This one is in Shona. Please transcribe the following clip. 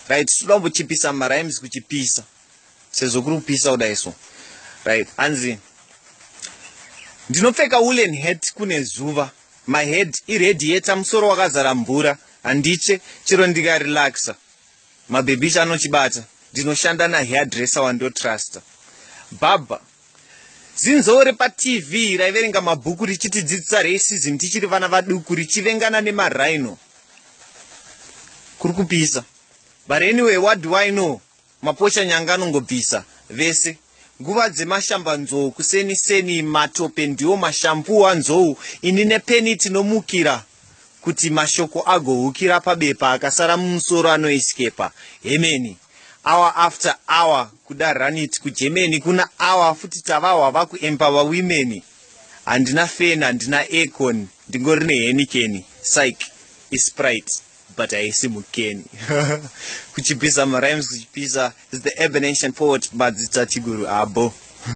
right? Kuchipisa MaRhyhmes Kuchipisa. Sezvo kuri kupisa kudai so. Right? Anzi ndinopfeka woolen hat kune zuva. My head irradiator, musoro wakazara mvura. Handiche chiro ndika relaxa. Mabebi anochibata. Ndinoshanda na hairdresser wandotrasta. Baba zinzore pa TV raiverenga mabhuku richitidzidzisa racism tichiri vana vaduku richivengana nemarhino. Kuri kupisa. But anyway, what do I know? Maposha nyanga anongobvisa vese. Nguva dzemashamba nzou kuseni matope ndiwo mashampu anzou. Inine peni tinomukira kuti mashoko agohukira pabepa akasara mumusoro anoescape. Hemeni. Hour after hour kuda run it kuGermany kuna hour futi tavawa vaku empower women. Andina fena andina aircon ndingori nehenikeni. Psych is Sprite but haisi mukeni. Kuchipisa MaRhyhmes Kuchipisa is the urban ancient poet Madzitatiguru abo.